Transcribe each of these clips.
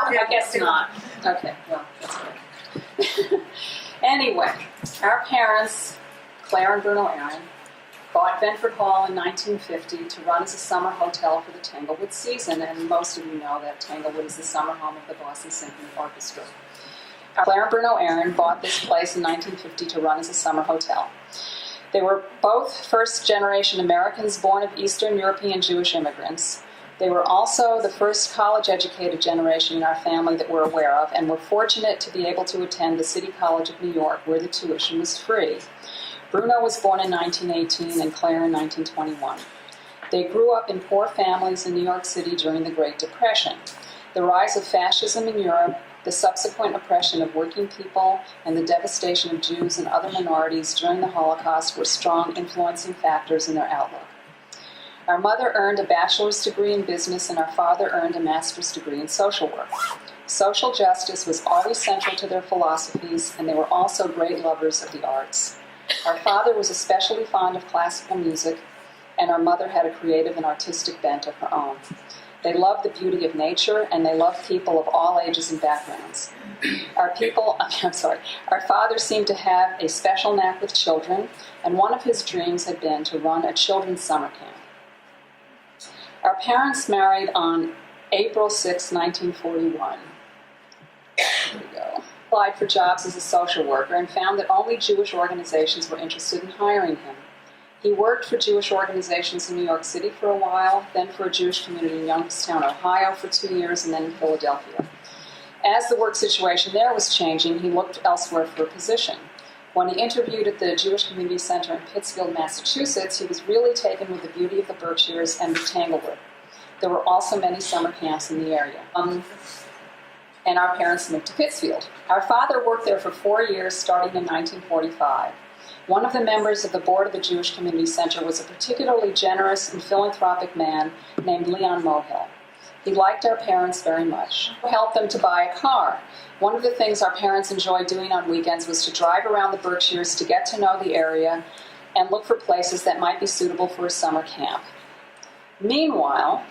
I guess not. Okay, well, that's good. Anyway, our parents, Claire and Bruno Aaron, bought Benford Hall in 1950 to run as a summer hotel for the Tanglewood season, and most of you know that Tanglewood is the summer home of the Boston Symphony Orchestra. Claire and Bruno Aaron bought this place in 1950 to run as a summer hotel. They were both first-generation Americans born of Eastern European Jewish immigrants. They were also the first college-educated generation in our family that we're aware of, and were fortunate to be able to attend the City College of New York, where the tuition was free. Bruno was born in 1918 and Claire in 1921. They grew up in poor families in New York City during the Great Depression. The rise of fascism in Europe, the subsequent oppression of working people, and the devastation of Jews and other minorities during the Holocaust were strong influencing factors in their outlook. Our mother earned a bachelor's degree in business and our father earned a master's degree in social work. Social justice was always central to their philosophies, and they were also great lovers of the arts. Our father was especially fond of classical music, and our mother had a creative and artistic bent of her own. They loved the beauty of nature, and they loved people of all ages and backgrounds. Our father seemed to have a special knack with children, and one of his dreams had been to run a children's summer camp. Our parents married on April 6, 1941. There we go. Applied for jobs as a social worker and found that only Jewish organizations were interested in hiring him. He worked for Jewish organizations in New York City for a while, then for a Jewish community in Youngstown, Ohio for 2 years, and then in Philadelphia. As the work situation there was changing, he looked elsewhere for a position. When he interviewed at the Jewish Community Center in Pittsfield, Massachusetts, he was really taken with the beauty of the Berkshires and with Tanglewood. There were also many summer camps in the area. And our parents moved to Pittsfield. Our father worked there for 4 years, starting in 1945. One of the members of the board of the Jewish Community Center was a particularly generous and philanthropic man named Leon Mohill. He liked our parents very much. He helped them to buy a car. One of the things our parents enjoyed doing on weekends was to drive around the Berkshires to get to know the area and look for places that might be suitable for a summer camp. Meanwhile,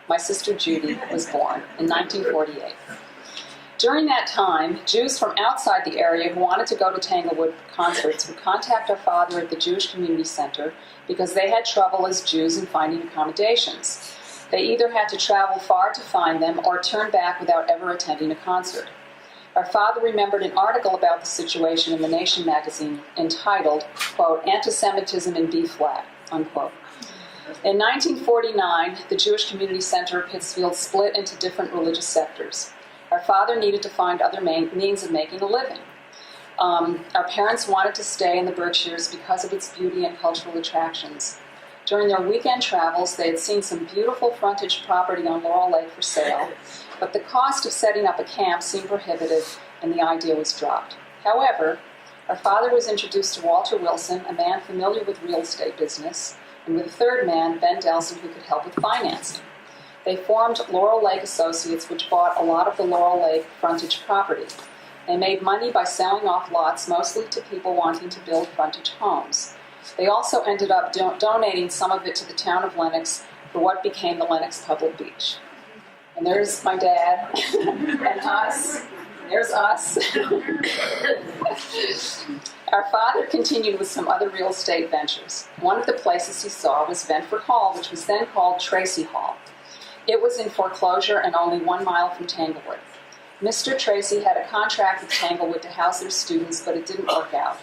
my sister Judy was born in 1948. During that time, Jews from outside the area who wanted to go to Tanglewood concerts would contact our father at the Jewish Community Center because they had trouble as Jews in finding accommodations. They either had to travel far to find them or turn back without ever attending a concert. Our father remembered an article about the situation in The Nation magazine entitled, quote, "Anti-Semitism in B-flat," unquote. In 1949, the Jewish Community Center of Pittsfield split into different religious sectors. Our father needed to find other means of making a living. Our parents wanted to stay in the Berkshires because of its beauty and cultural attractions. During their weekend travels, they had seen some beautiful frontage property on Laurel Lake for sale, but the cost of setting up a camp seemed prohibitive, and the idea was dropped. However, our father was introduced to Walter Wilson, a man familiar with real estate business, and with a third man, Ben Delson, who could help with financing. They formed Laurel Lake Associates, which bought a lot of the Laurel Lake frontage property. They made money by selling off lots, mostly to people wanting to build frontage homes. They also ended up donating some of it to the town of Lenox for what became the Lenox Public Beach. And there's my dad and us. There's us. Our father continued with some other real estate ventures. One of the places he saw was Benford Hall, which was then called Tracy Hall. It was in foreclosure and only 1 mile from Tanglewood. Mr. Tracy had a contract with Tanglewood to house their students, but it didn't work out.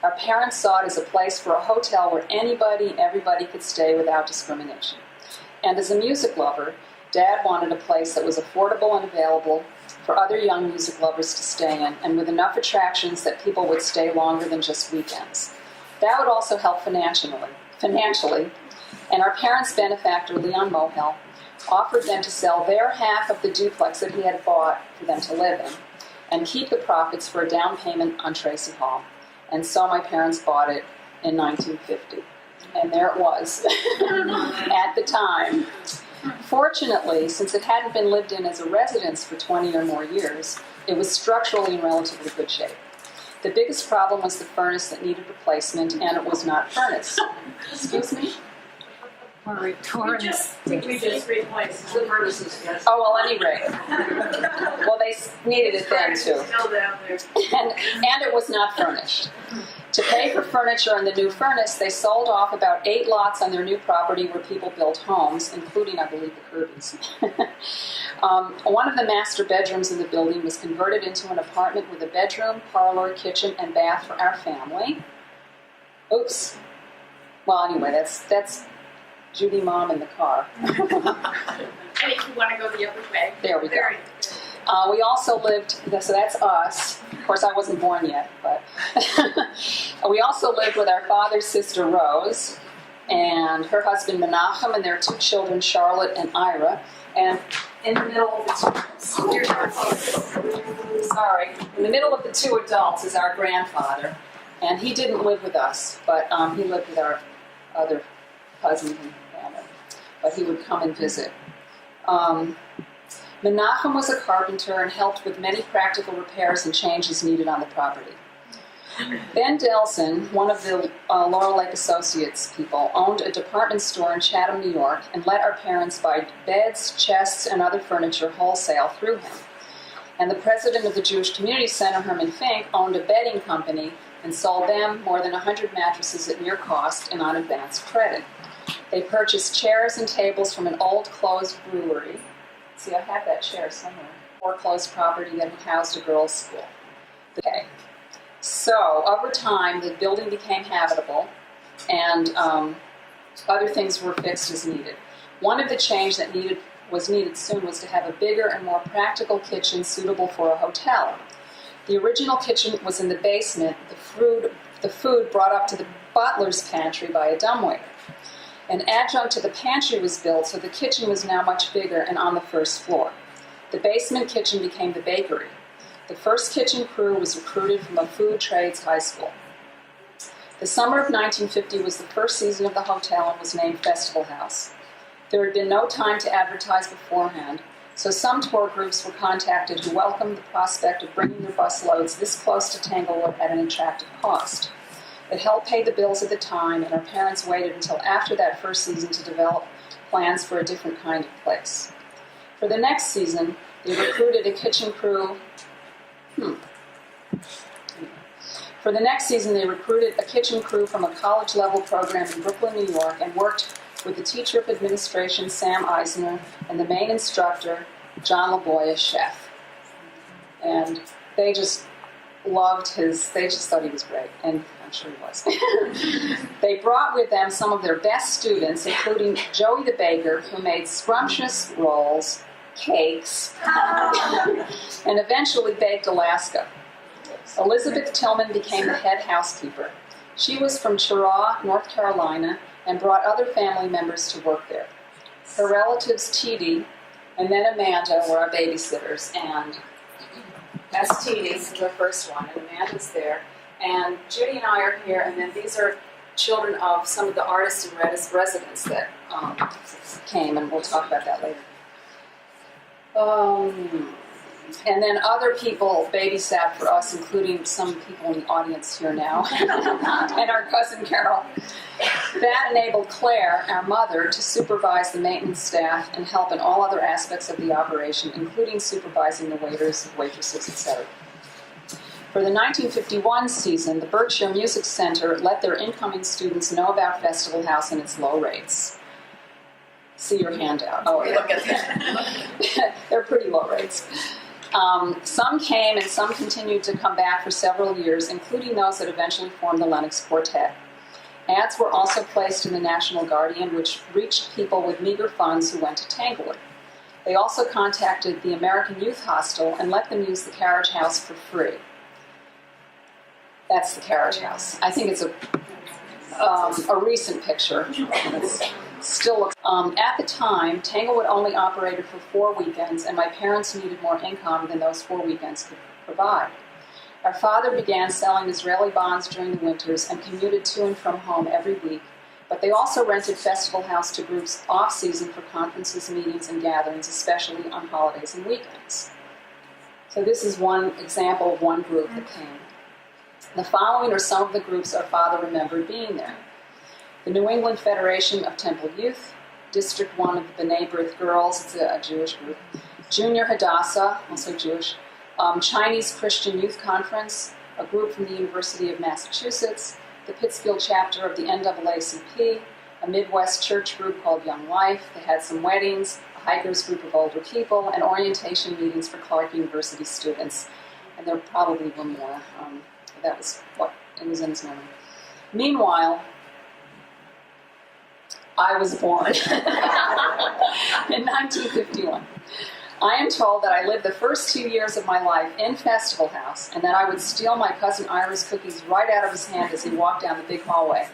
Our parents saw it as a place for a hotel where anybody and everybody could stay without discrimination. And as a music lover, Dad wanted a place that was affordable and available for other young music lovers to stay in, and with enough attractions that people would stay longer than just weekends. That would also help financially. And our parents' benefactor, Leon Mohill, offered them to sell their half of the duplex that he had bought for them to live in and keep the profits for a down payment on Tracy Hall. And so my parents bought it in 1950. And there it was at the time. Fortunately, since it hadn't been lived in as a residence for 20 or more years, it was structurally in relatively good shape. The biggest problem was the furnace that needed replacement, and it was not furnace. Excuse me? We just replaced the furnaces. Yes. Oh, well, at any rate. they needed it then too. Still down there. And it was not furnished. To pay for furniture and the new furnace, they sold off about 8 lots on their new property where people built homes, including, I believe, the Kirbys. One of the master bedrooms in the building was converted into an apartment with a bedroom, parlor, kitchen, and bath for our family. Oops. Well, anyway, that's Judy Mom in the car. And if you want to go the other way. There we go. Very good. We also lived, so that's us. Of course, I wasn't born yet, but we also lived with our father's sister, Rose, and her husband, Menachem, and their 2 children, Charlotte and Ira. And in the middle of the in the middle of the 2 adults is our grandfather. And he didn't live with us, but he lived with our other cousins and family. But he would come and visit. Menachem was a carpenter and helped with many practical repairs and changes needed on the property. Ben Delson, one of the Laurel Lake Associates people, owned a department store in Chatham, New York, and let our parents buy beds, chests, and other furniture wholesale through him. And the president of the Jewish Community Center, Herman Fink, owned a bedding company and sold them more than 100 mattresses at near cost and on advance credit. They purchased chairs and tables from an old closed brewery. See, I have that chair somewhere. Foreclosed property that housed a girls' school. Okay. So, over time, the building became habitable, and other things were fixed as needed. One of the changes that was needed soon was to have a bigger and more practical kitchen suitable for a hotel. The original kitchen was in the basement, the food brought up to the butler's pantry by a dumbwaiter. An adjunct to the pantry was built, so the kitchen was now much bigger and on the first floor. The basement kitchen became the bakery. The first kitchen crew was recruited from a food trades high school. The summer of 1950 was the first season of the hotel and was named Festival House. There had been no time to advertise beforehand, so some tour groups were contacted who welcomed the prospect of bringing their bus loads this close to Tanglewood at an attractive cost. It helped pay the bills at the time, and our parents waited until after that first season to develop plans for a different kind of place. For the next season, they recruited a kitchen crew. For the next season, they recruited a kitchen crew from a college-level program in Brooklyn, New York, and worked with the teacher of administration, Sam Eisner, and the main instructor, John LaBoy, as chef. And they just loved they just thought he was great, and I'm sure he was. They brought with them some of their best students, including Joey the baker, who made scrumptious rolls, cakes, and eventually baked Alaska. Elizabeth Tillman became the head housekeeper. She was from Cheraw, North Carolina, and brought other family members to work there. Her relatives, T.D. and then Amanda, were our babysitters, and that's T.D., the first one, and Amanda's there. And Judy and I are here, and then these are children of some of the artists and residents that came, and we'll talk about that later. And then other people babysat for us, including some people in the audience here now, and our cousin Carol. That enabled Claire, our mother, to supervise the maintenance staff and help in all other aspects of the operation, including supervising the waiters, waitresses, etc. For the 1951 season, the Berkshire Music Center let their incoming students know about Festival House and its low rates. See your handout. Oh, look at that. They're pretty low rates. Some came and some continued to come back for several years, including those that eventually formed the Lenox Quartet. Ads were also placed in the National Guardian, which reached people with meager funds who went to Tanglewood. They also contacted the American Youth Hostel and let them use the carriage house for free. That's the carriage house. I think it's a recent picture. It's still looks. At the time, Tanglewood only operated for 4 weekends, and my parents needed more income than those 4 weekends could provide. Our father began selling Israeli bonds during the winters and commuted to and from home every week, but they also rented Festival House to groups off-season for conferences, meetings, and gatherings, especially on holidays and weekends. So this is one example of one group that came. The following are some of the groups our father remembered being there. The New England Federation of Temple Youth, District 1 of the B'nai B'rith Girls, it's a Jewish group, Junior Hadassah, also Jewish, Chinese Christian Youth Conference, a group from the University of Massachusetts, the Pittsfield chapter of the NAACP, a Midwest church group called Young Life. They had some weddings, a hikers group of older people, and orientation meetings for Clark University students. And there probably were more. That was what it was in his memory. Meanwhile, I was born in 1951. I am told that I lived the first 2 years of my life in Festival House, and that I would steal my cousin Ira's cookies right out of his hand as he walked down the big hallway.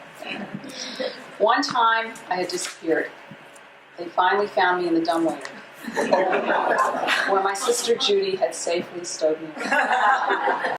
One time, I had disappeared. They finally found me in the dumbwaiter, where my sister Judy had safely stowed me away.